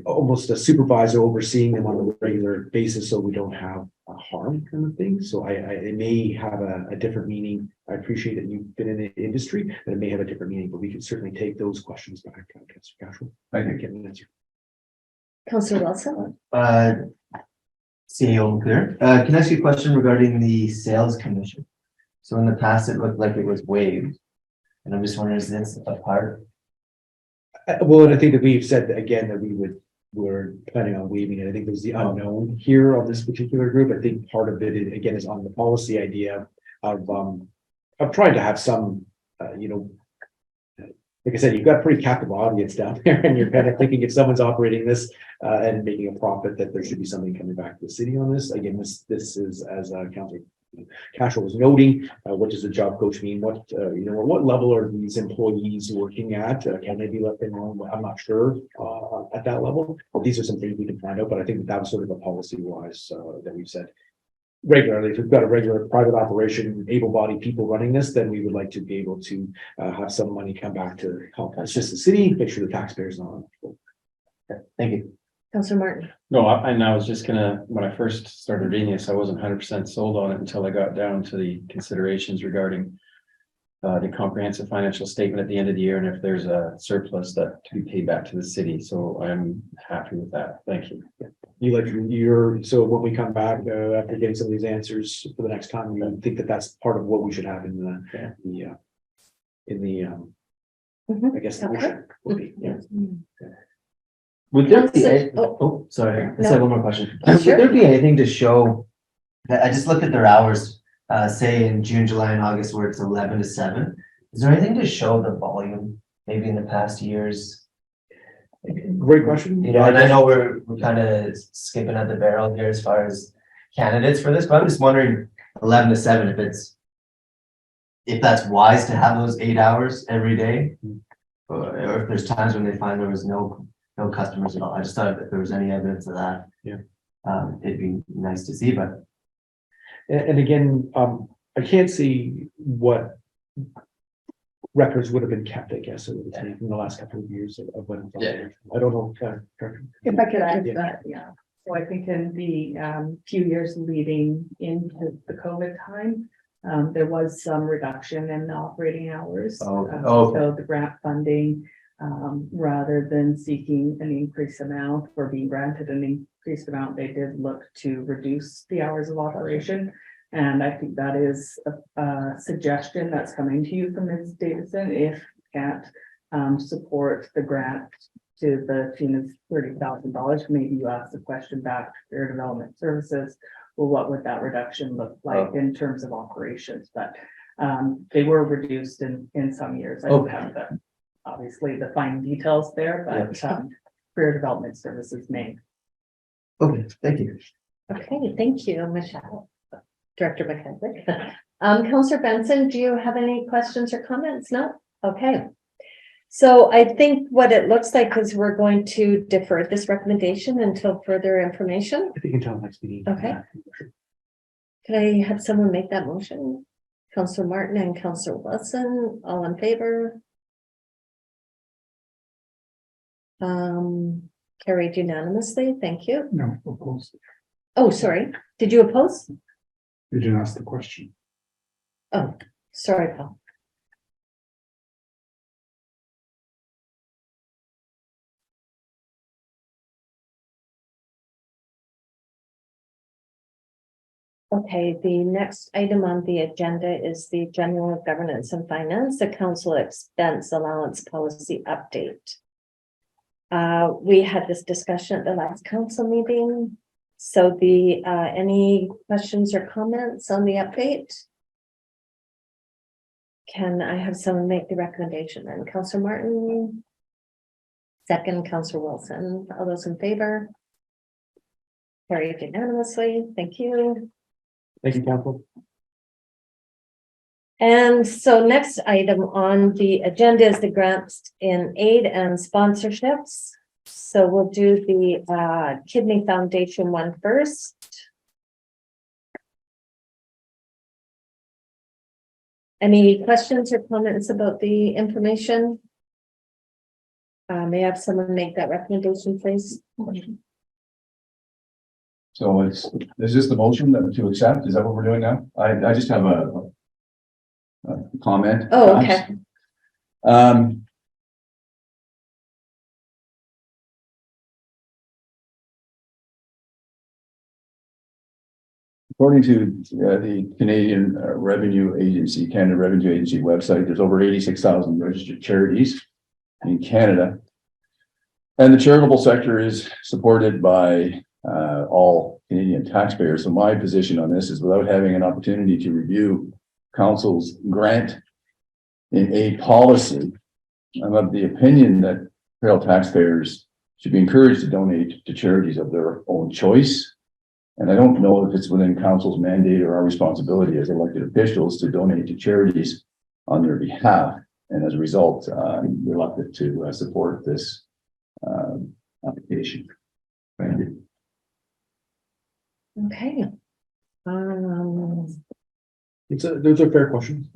almost a supervisor overseeing them on a regular basis, so we don't have a harm kind of thing. So it may have a different meaning. I appreciate that you've been in the industry, but it may have a different meaning, but we can certainly take those questions back to Councilor Cashel. Thank you. Get an answer. Councillor Wilson. CEO clear. Can I ask you a question regarding the sales commission? So in the past, it looked like it was waived, and I'm just wondering, is this a part? Well, and I think that we've said again that we're planning on waiving it. I think there's the unknown here on this particular group. I think part of it again is on the policy idea of trying to have some, like I said, you've got a pretty captive audience down there, and you're kind of thinking if someone's operating this and making a profit, that there should be something coming back to the city on this. Again, this is, as Councilor Cashel was noting, what does the job coach mean? What level are these employees working at? Can they be left alone? I'm not sure at that level. But these are some things we can find out. But I think that was sort of a policy wise that we've said regularly. If we've got a regular private operation, able-bodied people running this, then we would like to be able to have some money come back to help assist the city, make sure the taxpayers not on. Okay, thank you. Councillor Martin. No, and I was just gonna, when I first started reading this, I wasn't 100% sold on it until I got down to the considerations regarding the comprehensive financial statement at the end of the year, and if there's a surplus that to be paid back to the city. So I'm happy with that. Thank you. So when we come back after getting some of these answers for the next time, you think that that's part of what we should have in the I guess the motion would be, yeah. Would there be sorry, I just have No. one more question. Sure. Would there be anything to show that I just looked at their hours, say in June, July, and August, where it's 11 to 7? Is there anything to show the volume, maybe in the past years? Great question. And I know we're kind of skipping at the barrel here as far as candidates for this, but I'm just wondering 11 to 7 if that's wise to have those 8 hours every day, or if there's times when they find there was no customers at all. I just thought if there was any evidence of that, it'd be nice to see. But And again, I can't see what records would have been kept, I guess, in the last couple of years of when. I don't know. If I could add to Yeah. that, yeah. So I think in the few years leading into the COVID time, there was some reduction in the operating hours. Okay. So the grant funding, rather than seeking an increased amount or being granted an increased amount, they did look to reduce the hours of operation. And I think that is a suggestion that's coming to you from Ms. Davidson, if you can't support the grant to the tune of $30,000. Maybe you ask the question back to Fair Development Services. Well, what would that reduction look like in terms of operations? But they were reduced in some years. I don't have the, obviously, the fine details there, but Fair Development Services may. Okay, thank you. Okay, thank you, Michelle. Director McKenzie. Counselor Benson, do you have any questions or comments? No? Okay. So I think what it looks like is we're going to defer this recommendation until further information. I think until next meeting. Okay. Can I have someone make that motion? Counselor Martin and Counselor Wilson, all in favor? Carried unanimously. Thank you. No, opposed. Oh, sorry. Did you oppose? You didn't ask the question. Oh, sorry, Paul. Okay, the next item on the agenda is the General Governance and Finance, the Council Expense Allowance Policy Update. We had this discussion at the last council meeting. So any questions or comments on the update? Can I have someone make the recommendation then? Councillor Martin? Second, Councillor Wilson. All those in favor? Carried unanimously. Thank you. Thank you, council. And so next item on the agenda is the grants in aid and sponsorships. So we'll do the Kidney Foundation one first. Any questions or comments about the information? May I have someone make that recommendation, please? So is this the motion that to accept? Is that what we're doing now? I just have a comment. Oh, okay. According to the Canadian Revenue Agency, Canada Revenue Agency website, there's over 86,000 registered charities in Canada. And the charitable sector is supported by all Canadian taxpayers. So my position on this is, without having an opportunity to review council's grant in aid policy, I'm of the opinion that Trail taxpayers should be encouraged to donate to charities of their own choice. And I don't know if it's within council's mandate or our responsibility as elected officials to donate to charities on their behalf. And as a result, I'm reluctant to support this application. Thank you. Okay. Those are fair questions.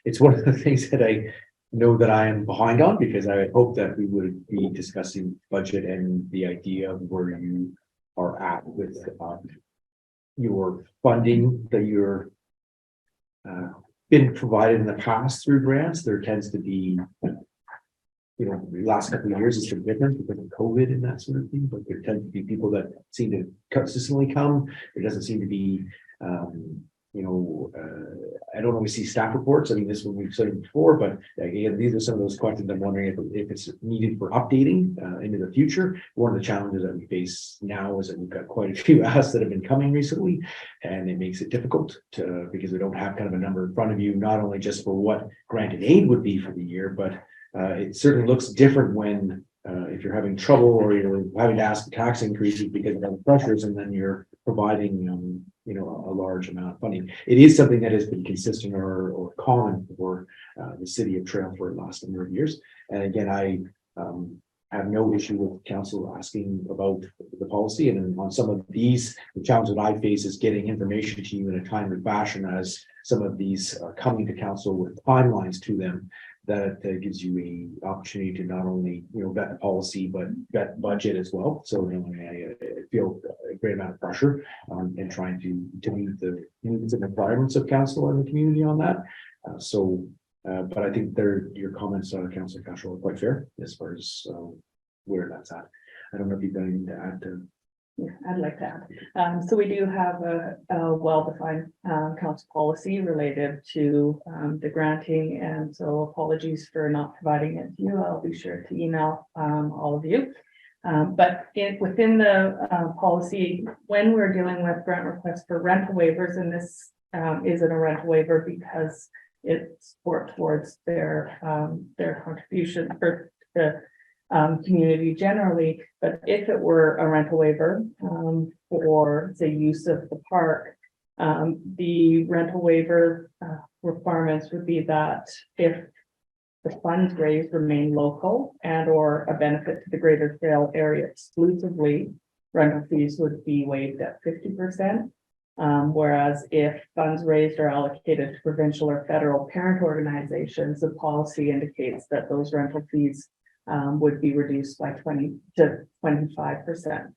It's one of the things that I know that I am behind on, because I would hope that we would be discussing budget and the idea of where you are at with your funding that you're been provided in the past through grants. There tends to be, the last couple of years it's been different because of COVID and that sort of thing, but there tend to be people that seem to consistently come. There doesn't seem to be, I don't always see staff reports. I mean, this one we've said it before, but again, these are some of those questions I'm wondering if it's needed for updating into the future. One of the challenges that we face now is that we've got quite a few asks that have been coming recently, and it makes it difficult because we don't have kind of a number in front of you, not only just for what granted aid would be for the year, but it certainly looks different when if you're having trouble or you're having to ask for tax increases because of other pressures, and then you're providing a large amount of funding. It is something that has been consistent or common for the city of Trail for the last number of years. And again, I have no issue with council asking about the policy, and on some of these, the challenge that I face is getting information to you in a timely fashion, as some of these are coming to council with timelines to them. That gives you a opportunity to not only vet the policy but vet budget as well. So I feel a great amount of pressure in trying to meet the needs and requirements of council and the community on that. But I think your comments, Councillor Cashel, are quite fair as far as where that's at. I don't know if you've got anything to add to. Yeah, I'd like to add. So we do have a well-defined council policy related to the granting, and so apologies for not providing it to you. I'll be sure to email all of you. But within the policy, when we're dealing with grant requests for rental waivers, and this isn't a rental waiver because it's worked towards their contribution for the community generally, but if it were a rental waiver for the use of the park, the rental waiver requirements would be that if the funds raised remain local and or a benefit to the Greater Trail area exclusively, rental fees would be waived at 50%. Whereas if funds raised are allocated to provincial or federal parent organizations, the policy indicates that those rental fees would be reduced by 20 to 25%.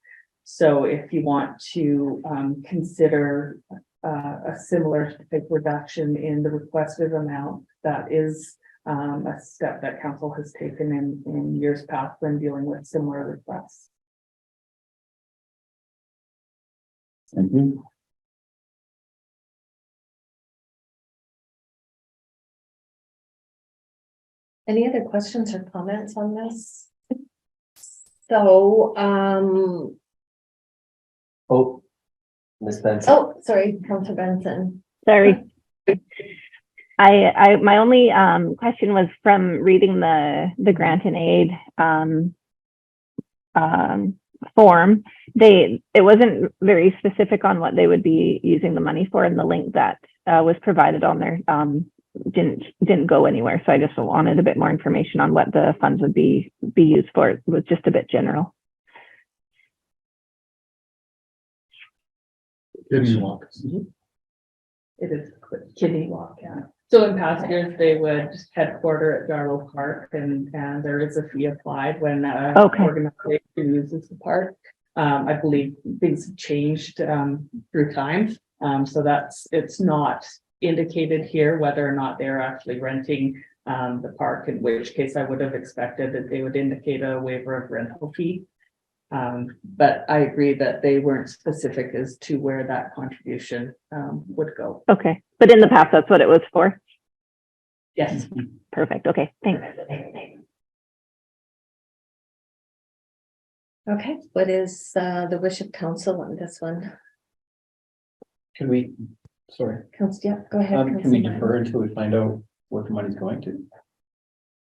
So if you want to consider a similar type reduction in the requested amount, that is a step that council has taken in years past when dealing with similar requests. Thank you. Any other questions or comments on this? So, Oh, Ms. Benson. oh, sorry, Councilor Benson. Sorry. My only question was from reading the grant and aid form. It wasn't very specific on what they would be using the money for, and the link that was provided on there didn't go anywhere. So I just wanted a bit more information on what the funds would be used for. It was just a bit general. Kidney walk. It is kidney walk, yeah. So in past years, they would headquarter at Darlow Park, and there is a fee applied when Okay. organization uses the park. I believe things have changed through time. So it's not indicated here whether or not they're actually renting the park, in which case I would have expected that they would indicate a waiver of rental fee. But I agree that they weren't specific as to where that contribution would go. Okay. But in the past, that's what it was for. Yes. Perfect. Okay. Thanks. Okay, what is the wish of council on this one? Can we, sorry, Council, yeah, go ahead. can we Councilor. defer until we find out what the money's going to?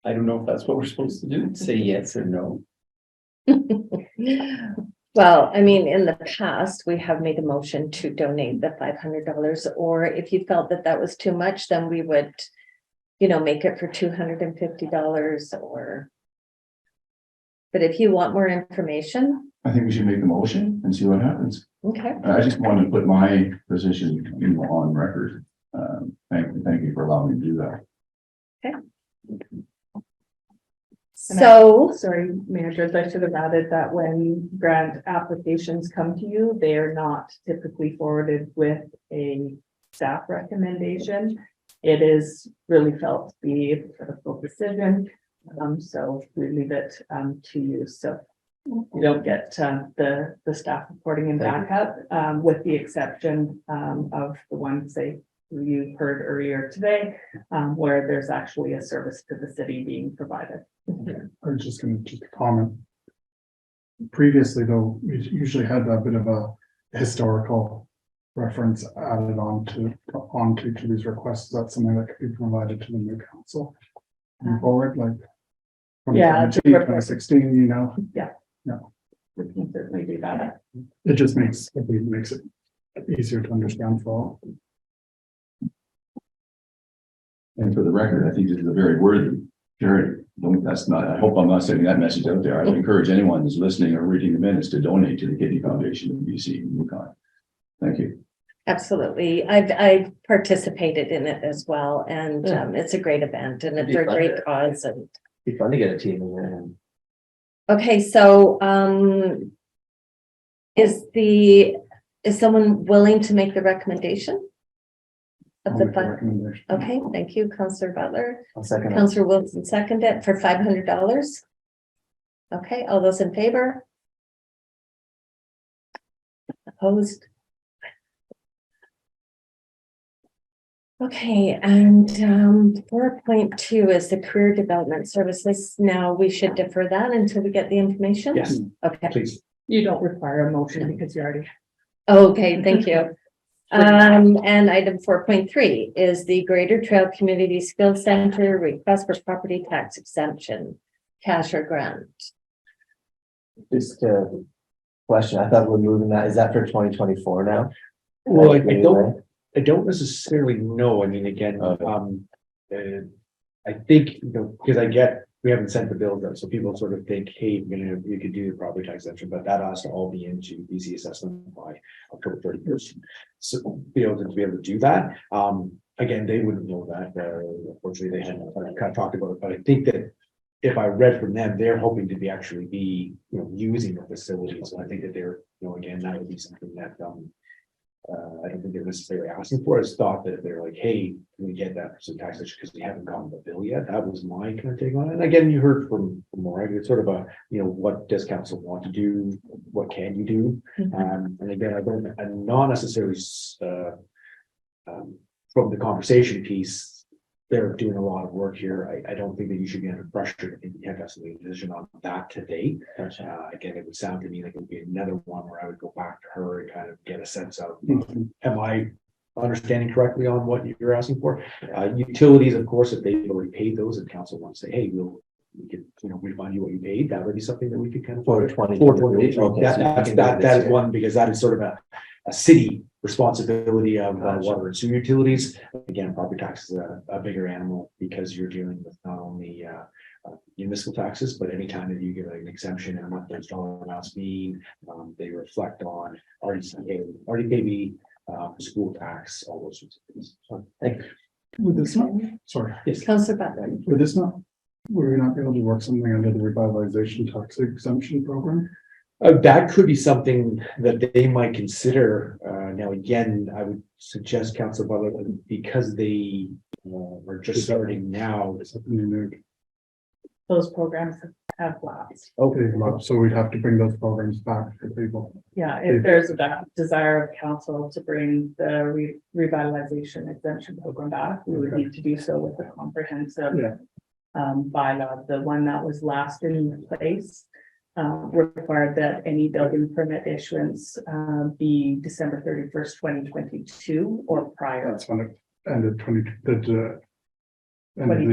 I don't know if that's what we're supposed to do, say yes or no. Well, I mean, in the past, we have made a motion to donate the $500, or if you felt that that was too much, then we would, make it for $250 or. But if you want more information, I think we should make the motion and see what happens. okay, I just wanted to put my position, on record. Thank you for allowing me to do that. so, Sorry, Mayor Judge, I should have added that when grant applications come to you, they are not typically forwarded with a staff recommendation. It is really felt to be a political decision. So we leave it to you. So you don't get the staff reporting and backup, with the exception of the ones you heard earlier today, where there's actually a service to the city being provided. I'm just gonna comment. Previously, though, we usually had a bit of a historical reference added onto these requests. That's something that could be provided to the new council. Moving forward, like. Yeah. 2016, We can certainly do that. it just makes it easier to understand for all. And for the record, I think this is a very worthy charity. I hope I'm not sending that message out there. I would encourage anyone who's listening or reading the minutes to donate to the Kidney Foundation of BC and Yukon. Thank you. absolutely. I've participated in it as well, and it's a great event and it's a great cause. And Be fun to get a team in there. okay, so is someone willing to make the recommendation? Of I'll the make the fund? recommendation. Okay, thank you, Councillor Butler. I'll second that. Councillor Wilson seconded it for $500. Okay, all those in favor? Opposed? Okay, and 4.2 is the career development services. Now we should defer that until we get the information? Yes, Okay, please. You don't require a motion because you already. okay, thank you. And item 4.3 is the Greater Trail Community Skills Center request for property tax exemption, cash or grant. Just a question, I thought we're moving that, is that for 2024 now? Well, Anyway. I don't necessarily know. I mean, again, I think, because we haven't sent the bills out, so people sort of think, hey, you could do the property tax exemption, but that has to all be into BC assessment by October 31st. So be able to do that. Again, they wouldn't know that. Unfortunately, they hadn't kind of talked about it, but I think that if I read from them, they're hoping to actually be, using the facilities. So I think that they're, again, that would be something that, I don't think they're necessarily asking for. It's thought that they're like, hey, can we get that percent taxation because we haven't gotten the bill yet? That was my kind of take on it. And again, you heard from Morag, it's sort of a, what does council want to do? What can you do? And again, I'm not necessarily, from the conversation piece, they're doing a lot of work here. I don't think that you should be under pressure. I think you have to have some decision on that today. Again, it would sound to me like it would be another one where I would go back to her and kind of get a sense of, am I understanding correctly on what you're asking for? Utilities, of course, if they've already paid those and council wants to say, hey, we could, refund you what you paid, that would be something that we could kind of. For 2023. Okay, That is one, because that is sort of a city responsibility of water and sewer utilities. Again, property tax is a bigger animal because you're dealing with not only municipal taxes, but anytime that you get an exemption and what those dollar amounts mean, they reflect on RDKB, school tax, all those sorts of things. So, thank you. Would this not, sorry, Yes. Councillor Butler. would this not, were we not able to work something under the revitalization tax exemption program? That could be something that they might consider. Now, again, I would suggest Council Butler, because they are just starting now. Those programs have lapsed. Okay, so we'd have to bring those programs back for people. Yeah, if there's a desire of council to bring the revitalization exemption program back, we would need to do so with a comprehensive. Yeah. Bylaw. The one that was last in place required that any building permit issuance be December 31st, 2022 or prior. That's when it ended end of the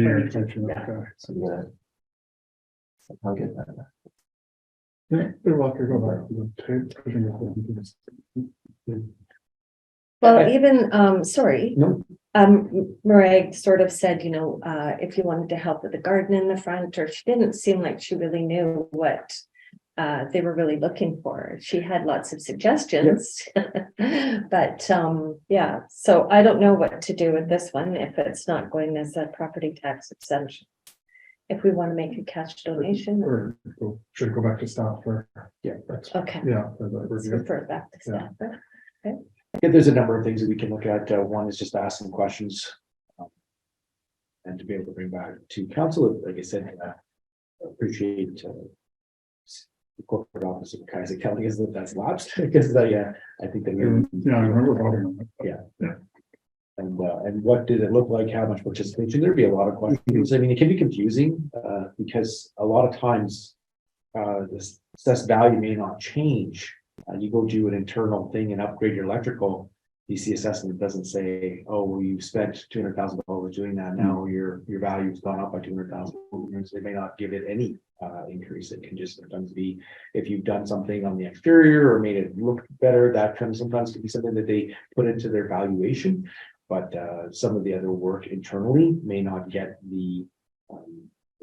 year. 2022, yeah. Okay. So, yeah. I'll get that. Yeah, they're welcome to go back to the tape. Well, even, sorry. No. Morag sort of said, if you wanted to help with the garden in the front, or she didn't seem like she really knew what they were really looking for. She had lots of suggestions. But yeah, so I don't know what to do with this one if it's not going as a property tax exemption. If we want to make a cash donation, Or should it go back to staff for, that's, okay, yeah. for the let's review. refer it back to staff. Yeah, there's a number of things that we can look at. One is just asking questions. And to be able to bring back to council, like I said, appreciate the corporate office of Kaiser telling us that that's lapsed, because I think that Yeah, I remember voting on it. and what did it look like? How much participation? There'd be a lot of questions. I mean, it can be confusing because a lot of times this assessed value may not change. You go do an internal thing and upgrade your electrical. DC assessment doesn't say, oh, well, you spent $200,000 doing that. Now your value has gone up by 200,000. They may not give it any increase. It can just sometimes be if you've done something on the exterior or made it look better. That can sometimes be something that they put into their valuation. But some of the other work internally may not get the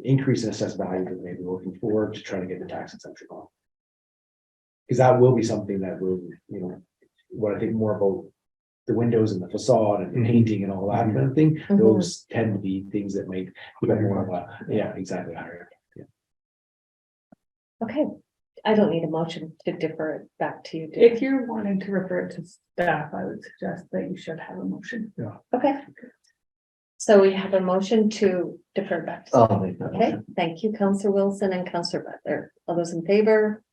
increase in assessed value that they may be looking for to try to get the tax exemption on. Because that will be something that will, what I think more about the windows and the facade and the painting and all that kind of thing. Those tend to be things that make more of a, exactly. Higher. Yeah. Okay, I don't need a motion to defer it back to you. If you're wanting to refer it to staff, I would suggest that you should have a motion. Okay. So we have a motion to defer back. To staff. I'll make that Okay, motion. thank you, Councillor Wilson and Councillor Butler. All those in favor?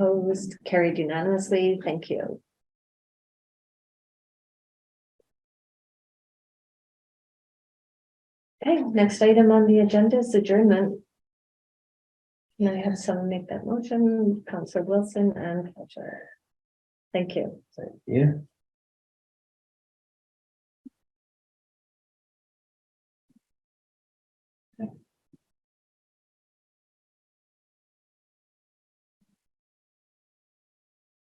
Opposed, carried unanimously. Thank you. Okay, next item on the agenda is adjournment. Can I have someone make that motion? Councillor Wilson and Fletcher. Thank you. Yeah.